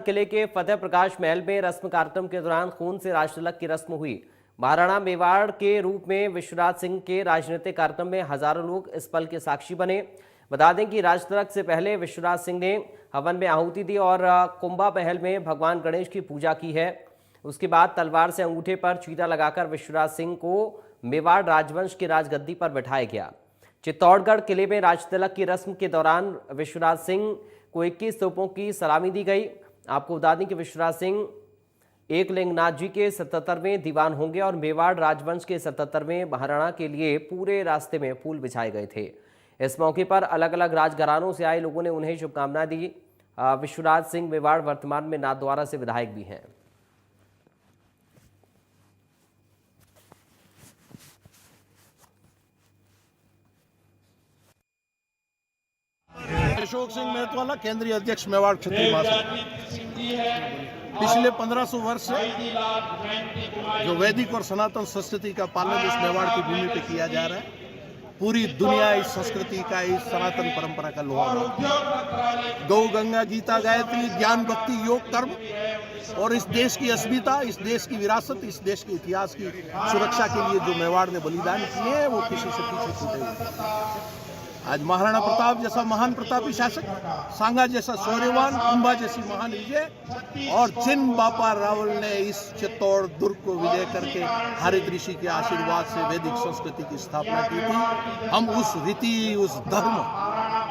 किले के फतेह प्रकाश महल में रस्म कार्यक्रम के दौरान खून से राज तिलक की रस्म हुई। महाराणा मेवाड़ के रूप में विश्वराज सिंह के राजनीतिक कार्यक्रम में हजारों लोग इस पल के साक्षी बने। बता दें कि राज तिलक से पहले विश्वराज सिंह ने हवन में आहुति दी और कुंभा महल में भगवान गणेश की पूजा की है। उसके बाद तलवार से अंगूठे पर चीरा लगाकर विश्वराज सिंह को मेवाड़ राजवंश की राजगद्दी पर बैठाया गया। चित्तौड़गढ़ किले में राज तिलक की रस्म के दौरान विश्वराज सिंह को 21 तोपों की सलामी दी गई। आपको बता दें कि विश्वराज सिंह एकलिंगनाथ जी के 77वें दीवान होंगे और मेवाड़ राजवंश के 77वें महाराणा के लिए पूरे रास्ते में फूल बिछाए गए थे। इस मौके पर अलग अलग राजघरानों से आए लोगों ने उन्हें शुभकामनाएं दी। विश्वराज सिंह मेवाड़ वर्तमान में नाथद्वारा से विधायक भी हैं। अशोक सिंह मेहतवाला केंद्रीय अध्यक्ष मेवाड़ क्षेत्रीय महासंघ। पिछले 1500 वर्ष से जो वैदिक और सनातन संस्कृति का पालन इस मेवाड़ की भूमि पे किया जा रहा है, पूरी दुनिया इस संस्कृति का, इस सनातन परंपरा का लोहा। गौ गंगा गीता गायत्री ज्ञान भक्ति योग कर्म और इस देश की अस्मिता, इस देश की विरासत, इस देश के इतिहास की सुरक्षा के लिए जो मेवाड़ ने बलिदान किए हैं वो किसी से पीछे छूटे हुए। आज महाराणा प्रताप जैसा महान प्रतापी शासक, सांगा जैसा शौर्यवान, कुंभा जैसी महान विजय और चिन्न बापा रावल ने इस चित्तौड़ दुर्ग को विजय करके हरित ऋषि के आशीर्वाद से वैदिक संस्कृति की स्थापना की थी। हम उस रीति, उस धर्म,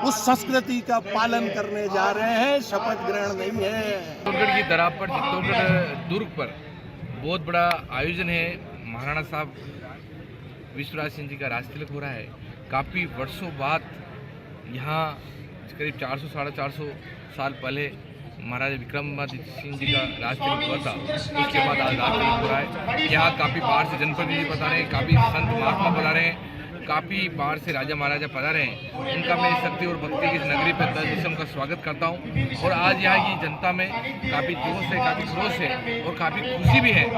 उस संस्कृति का पालन करने जा रहे हैं, शपथ ग्रहण नहीं है। चित्तौड़गढ़ की दरा पर, चित्तौड़गढ़ दुर्ग पर बहुत बड़ा आयोजन है। महाराणा साहब विश्वराज सिंह जी का राज तिलक हो रहा है। काफ़ी वर्षों बाद यहाँ करीब 400 साढ़े 400 साल पहले महाराजा विक्रमादित्य सिंह जी का राज तिलक हुआ था। उसके बाद आज राज तिलक हो रहा है। यहाँ काफ़ी बाहर से जनप्रतिनिधि पधारे रहे हैं, काफ़ी संत महात्मा पधारे हैं, काफ़ी बाहर से राजा महाराजा पधारे हैं। उनका मैं शक्ति और भक्ति की इस नगरी पर तहे दिल से उनका स्वागत करता हूँ। और आज यहाँ की जनता में काफ़ी जोश है, काफ़ी खरोश है और काफ़ी खुशी भी है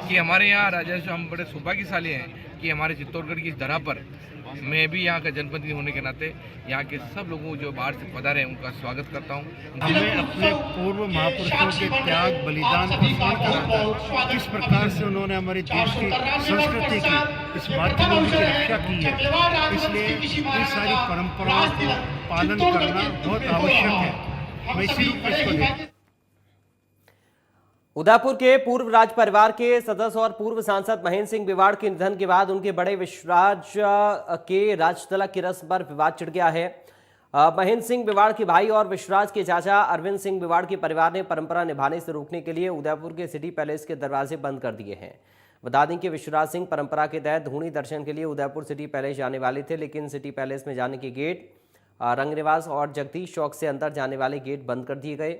कि हमारे यहाँ राजा से हम बड़े सौभाग्यशाली हैं कि हमारे चित्तौड़गढ़ की इस धरा पर मैं भी यहाँ का जनप्रतिनिधि होने के नाते यहाँ के सब लोगों जो बाहर से पधारे हैं उनका स्वागत करता हूँ। हमें अपने पूर्व महापुरुषों के त्याग बलिदान को स्मरण कराता है, किस प्रकार से उन्होंने हमारे देश की संस्कृति की, इस मातृभूमि की रक्षा की है। इसलिए ये सारी परंपराओं को पालन करना बहुत आवश्यक है। मैं इसी रूप में इसको देखता हूं। उदयपुर के पूर्व राज परिवार के सदस्य और पूर्व सांसद महेंद्र सिंह मेवाड़ के निधन के बाद उनके बड़े विश्वराज के राज तिलक की रस्म पर विवाद छिड़ गया है। महेंद्र सिंह मेवाड़ के भाई और विश्वराज के चाचा अरविंद सिंह मेवाड़ के परिवार ने परंपरा निभाने से रोकने के लिए उदयपुर के सिटी पैलेस के दरवाजे बंद कर दिए हैं। बता दें कि विश्वराज सिंह परंपरा के तहत धूनी दर्शन के लिए उदयपुर सिटी पैलेस जाने वाले थे, लेकिन सिटी पैलेस में जाने के गेट रंगनिवास और जगदीश चौक से अंदर जाने वाले गेट बंद कर दिए गए।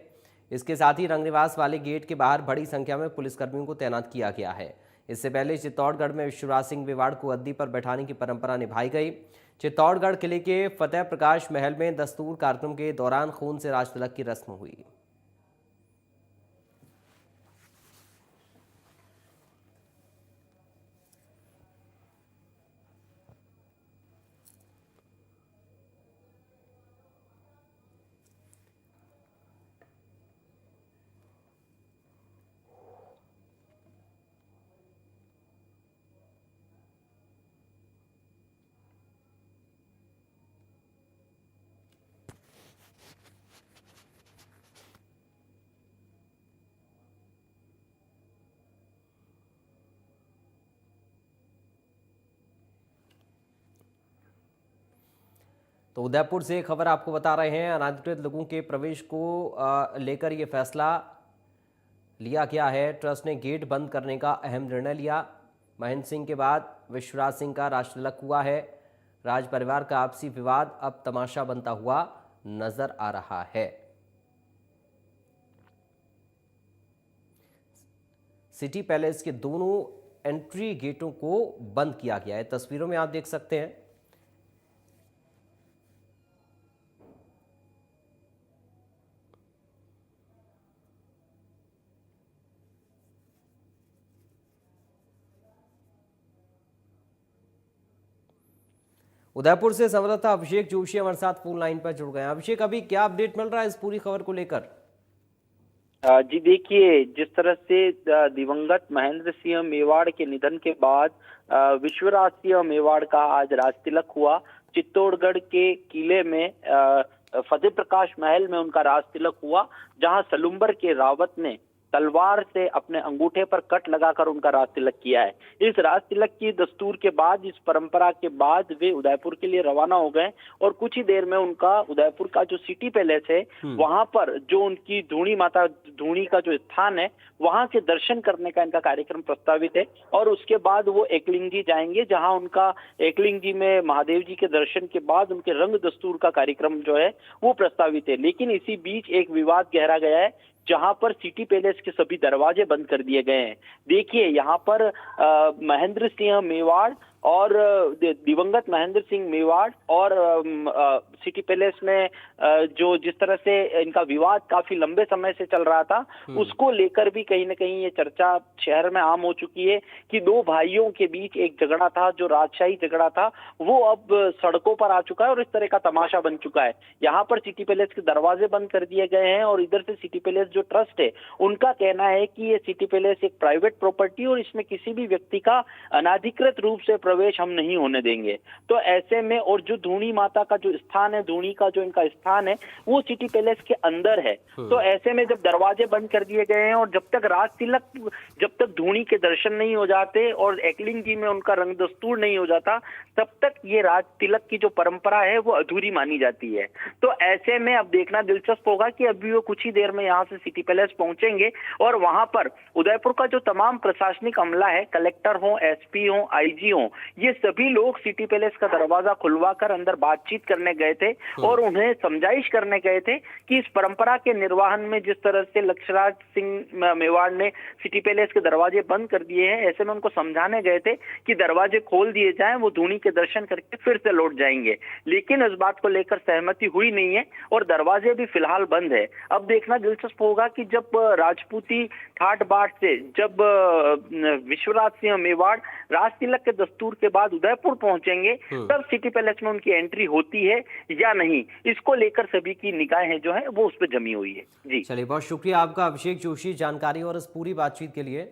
इसके साथ ही रंगनिवास वाले गेट के बाहर बड़ी संख्या में पुलिसकर्मियों को तैनात किया गया है। इससे पहले चित्तौड़गढ़ में विश्वराज सिंह मेवाड़ को गद्दी पर बैठाने की परंपरा निभाई गई। चित्तौड़गढ़ किले के फतेह प्रकाश महल में दस्तूर कार्यक्रम के दौरान खून से राज तिलक की रस्म हुई। तो उदयपुर से खबर आपको बता रहे हैं। अनाधिकृत लोगों के प्रवेश को लेकर ये फैसला लिया गया है। ट्रस्ट ने गेट बंद करने का अहम निर्णय लिया। महेंद्र सिंह के बाद विश्वराज सिंह का राज तिलक हुआ है। राज परिवार का आपसी विवाद अब तमाशा बनता हुआ नजर आ रहा है। सिटी पैलेस के दोनों एंट्री गेटों को बंद किया गया है। तस्वीरों में आप देख सकते हैं। उदयपुर से संवाददाता अभिषेक जोशी हमारे साथ फोन लाइन पर जुड़ गए हैं। अभिषेक, अभी क्या अपडेट मिल रहा है इस पूरी खबर को लेकर? जी देखिए, जिस तरह से दिवंगत महेंद्र सिंह मेवाड़ के निधन के बाद विश्वराज सिंह मेवाड़ का आज राजतिलक हुआ। चित्तौड़गढ़ के किले में फतेह प्रकाश महल में उनका राजतिलक हुआ, जहां सलुम्बर के रावत ने तलवार से अपने अंगूठे पर कट लगाकर उनका राजतिलक किया है। इस राजतिलक की दस्तूर के बाद, इस परंपरा के बाद वे उदयपुर के लिए रवाना हो गए और कुछ ही देर में उनका उदयपुर का जो सिटी पैलेस है, वहां पर जो उनकी धूणी माता धूणी का जो स्थान है, वहां के दर्शन करने का इनका कार्यक्रम प्रस्तावित है। और उसके बाद वो एकलिंग जी जाएंगे, जहां उनका एकलिंग जी में महादेव जी के दर्शन के बाद उनके रंग दस्तूर का कार्यक्रम जो है वो प्रस्तावित है। लेकिन इसी बीच एक विवाद गहरा गया है, जहां पर सिटी पैलेस के सभी दरवाजे बंद कर दिए गए हैं। देखिए, यहाँ पर महेंद्र सिंह मेवाड़ और दिवंगत महेंद्र सिंह मेवाड़ और सिटी पैलेस में जो जिस तरह से इनका विवाद काफी लंबे समय से चल रहा था, उसको लेकर भी कहीं ना कहीं ये चर्चा शहर में आम हो चुकी है कि दो भाइयों के बीच एक झगड़ा था, जो राजशाही झगड़ा था, वो अब सड़कों पर आ चुका है और इस तरह का तमाशा बन चुका है। यहाँ पर सिटी पैलेस के दरवाजे बंद कर दिए गए हैं और इधर से सिटी पैलेस जो ट्रस्ट है, उनका कहना है कि ये सिटी पैलेस एक प्राइवेट प्रॉपर्टी और इसमें किसी भी व्यक्ति का अनाधिकृत रूप से प्रवेश हम नहीं होने देंगे। तो ऐसे में, और जो धूणी माता का जो स्थान है, धूणी का जो इनका स्थान है, वो सिटी पैलेस के अंदर है। तो ऐसे में जब दरवाजे बंद कर दिए गए हैं और जब तक राज तिलक, जब तक धूणी के दर्शन नहीं हो जाते और एकलिंग जी में उनका रंग दस्तूर नहीं हो जाता, तब तक ये राज तिलक की जो परंपरा है वो अधूरी मानी जाती है। तो ऐसे में अब देखना दिलचस्प होगा कि अभी वो कुछ ही देर में यहाँ से सिटी पैलेस पहुंचेंगे और वहां पर उदयपुर का जो तमाम प्रशासनिक अमला है, कलेक्टर हो, एसपी हो, आईजी हो, ये सभी लोग सिटी पैलेस का दरवाजा खुलवाकर अंदर बातचीत करने गए थे और उन्हें समझाइश करने गए थे कि इस परंपरा के निर्वहन में जिस तरह से लक्षराज सिंह मेवाड़ ने सिटी पैलेस के दरवाजे बंद कर दिए हैं, ऐसे में उनको समझाने गए थे कि दरवाजे खोल दिए जाएं, वो धूणी के दर्शन करके फिर से लौट जाएंगे। लेकिन इस बात को लेकर सहमति हुई नहीं है और दरवाजे भी फिलहाल बंद है। अब देखना दिलचस्प होगा कि जब राजपूती ठाट बाट से जब विश्वराज सिंह मेवाड़ राज तिलक के दस्तूर के बाद उदयपुर पहुंचेंगे, तब सिटी पैलेस में उनकी एंट्री होती है या नहीं, इसको लेकर सभी की निगाहें जो है वो उस पर जमी हुई है। जी चलिए, बहुत शुक्रिया आपका अभिषेक जोशी, जानकारी और इस पूरी बातचीत के लिए।